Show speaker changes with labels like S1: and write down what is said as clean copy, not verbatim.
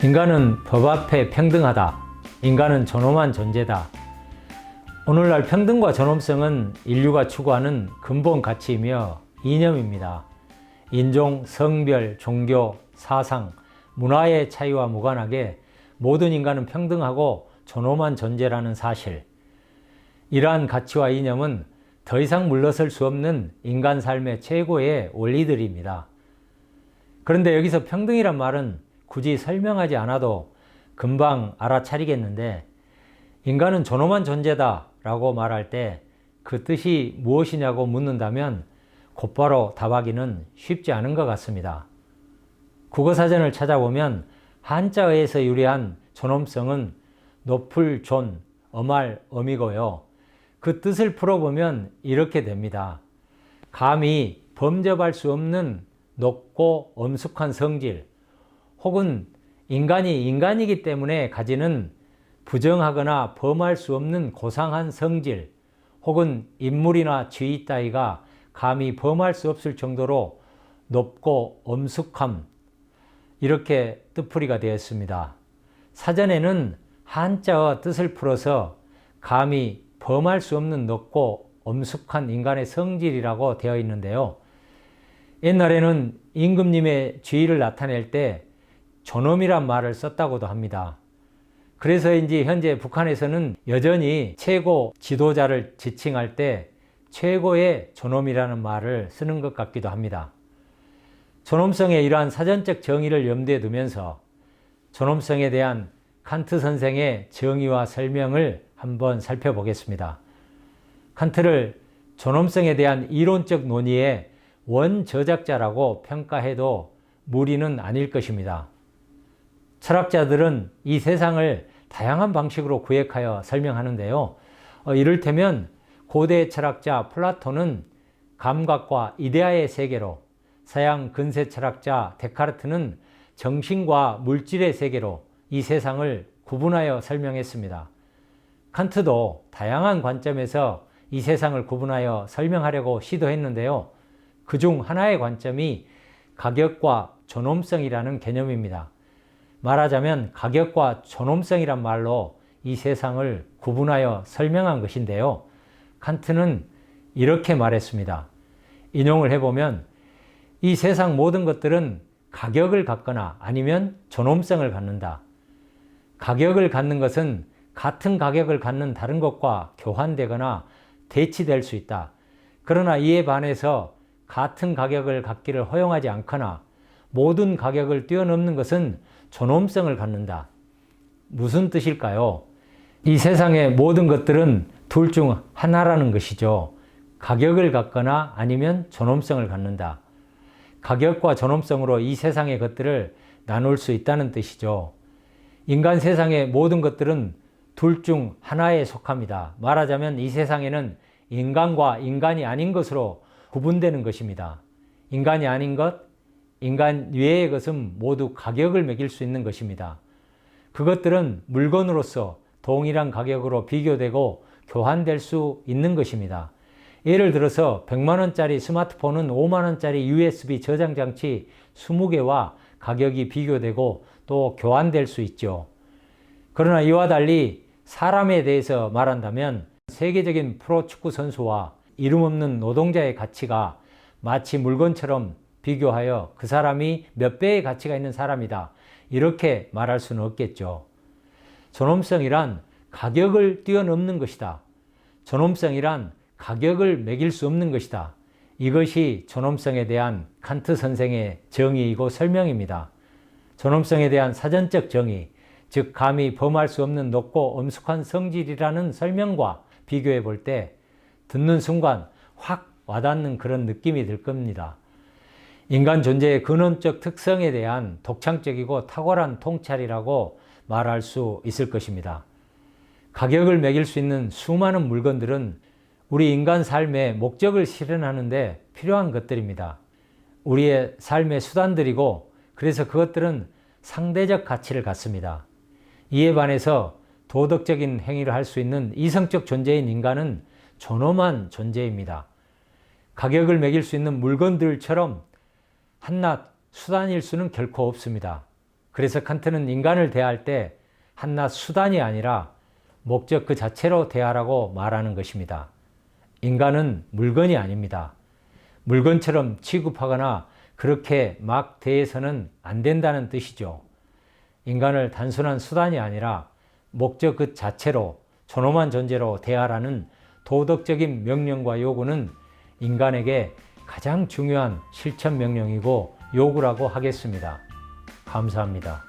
S1: 인간은 법 앞에 평등하다. 인간은 존엄한 존재다. 오늘날 평등과 존엄성은 인류가 추구하는 근본 가치이며 이념입니다. 인종, 성별, 종교, 사상, 문화의 차이와 무관하게 모든 인간은 평등하고 존엄한 존재라는 사실. 이러한 가치와 이념은 더 이상 물러설 수 없는 인간 삶의 최고의 원리들입니다. 그런데 여기서 평등이란 말은 굳이 설명하지 않아도 금방 알아차리겠는데, 인간은 존엄한 존재다 라고 말할 때 그 뜻이 무엇이냐고 묻는다면 곧바로 답하기는 쉽지 않은 것 같습니다. 국어사전을 찾아보면 한자어에서 유래한 존엄성은 높을 존, 엄할 엄이고요. 그 뜻을 풀어보면 이렇게 됩니다. 감히 범접할 수 없는 높고 엄숙한 성질, 혹은 인간이 인간이기 때문에 가지는 부정하거나 범할 수 없는 고상한 성질, 혹은 인물이나 지위 따위가 감히 범할 수 없을 정도로 높고 엄숙함, 이렇게 뜻풀이가 되었습니다. 사전에는 한자어 뜻을 풀어서 감히 범할 수 없는 높고 엄숙한 인간의 성질이라고 되어 있는데요. 옛날에는 임금님의 지위를 나타낼 때 존엄이란 말을 썼다고도 합니다. 그래서인지 현재 북한에서는 여전히 최고 지도자를 지칭할 때 최고의 존엄이라는 말을 쓰는 것 같기도 합니다. 존엄성의 이러한 사전적 정의를 염두에 두면서 존엄성에 대한 칸트 선생의 정의와 설명을 한번 살펴보겠습니다. 칸트를 존엄성에 대한 이론적 논의의 원저작자라고 평가해도 무리는 아닐 것입니다. 철학자들은 이 세상을 다양한 방식으로 구획하여 설명하는데요. 이를테면 고대 철학자 플라톤은 감각과 이데아의 세계로, 서양 근세 철학자 데카르트는 정신과 물질의 세계로 이 세상을 구분하여 설명했습니다. 칸트도 다양한 관점에서 이 세상을 구분하여 설명하려고 시도했는데요. 그중 하나의 관점이 가격과 존엄성이라는 개념입니다. 말하자면 가격과 존엄성이란 말로 이 세상을 구분하여 설명한 것인데요. 칸트는 이렇게 말했습니다. 인용을 해보면, 이 세상 모든 것들은 가격을 갖거나 아니면 존엄성을 갖는다. 가격을 갖는 것은 같은 가격을 갖는 다른 것과 교환되거나 대치될 수 있다. 그러나 이에 반해서 같은 가격을 갖기를 허용하지 않거나 모든 가격을 뛰어넘는 것은 존엄성을 갖는다. 무슨 뜻일까요? 이 세상의 모든 것들은 둘 중 하나라는 것이죠. 가격을 갖거나 아니면 존엄성을 갖는다. 가격과 존엄성으로 이 세상의 것들을 나눌 수 있다는 뜻이죠. 인간 세상의 모든 것들은 둘 중 하나에 속합니다. 말하자면 이 세상에는 인간과 인간이 아닌 것으로 구분되는 것입니다. 인간이 아닌 것, 인간 외의 것은 모두 가격을 매길 수 있는 것입니다. 그것들은 물건으로서 동일한 가격으로 비교되고 교환될 수 있는 것입니다. 예를 들어서 100만원짜리 스마트폰은 5만원짜리 USB 저장 장치 20개와 가격이 비교되고 또 교환될 수 있죠. 그러나 이와 달리 사람에 대해서 말한다면 세계적인 프로축구 선수와 이름 없는 노동자의 가치가 마치 물건처럼 비교하여 그 사람이 몇 배의 가치가 있는 사람이다, 이렇게 말할 수는 없겠죠. 존엄성이란 가격을 뛰어넘는 것이다. 존엄성이란 가격을 매길 수 없는 것이다. 이것이 존엄성에 대한 칸트 선생의 정의이고 설명입니다. 존엄성에 대한 사전적 정의, 즉 감히 범할 수 없는 높고 엄숙한 성질이라는 설명과 비교해 볼 때 듣는 순간 확 와닿는 그런 느낌이 들 겁니다. 인간 존재의 근원적 특성에 대한 독창적이고 탁월한 통찰이라고 말할 수 있을 것입니다. 가격을 매길 수 있는 수많은 물건들은 우리 인간 삶의 목적을 실현하는 데 필요한 것들입니다. 우리의 삶의 수단들이고, 그래서 그것들은 상대적 가치를 갖습니다. 이에 반해서 도덕적인 행위를 할 수 있는 이성적 존재인 인간은 존엄한 존재입니다. 가격을 매길 수 있는 물건들처럼 한낱 수단일 수는 결코 없습니다. 그래서 칸트는 인간을 대할 때 한낱 수단이 아니라 목적 그 자체로 대하라고 말하는 것입니다. 인간은 물건이 아닙니다. 물건처럼 취급하거나 그렇게 막 대해서는 안 된다는 뜻이죠. 인간을 단순한 수단이 아니라 목적 그 자체로 존엄한 존재로 대하라는 도덕적인 명령과 요구는 인간에게 가장 중요한 실천 명령이고 요구라고 하겠습니다. 감사합니다.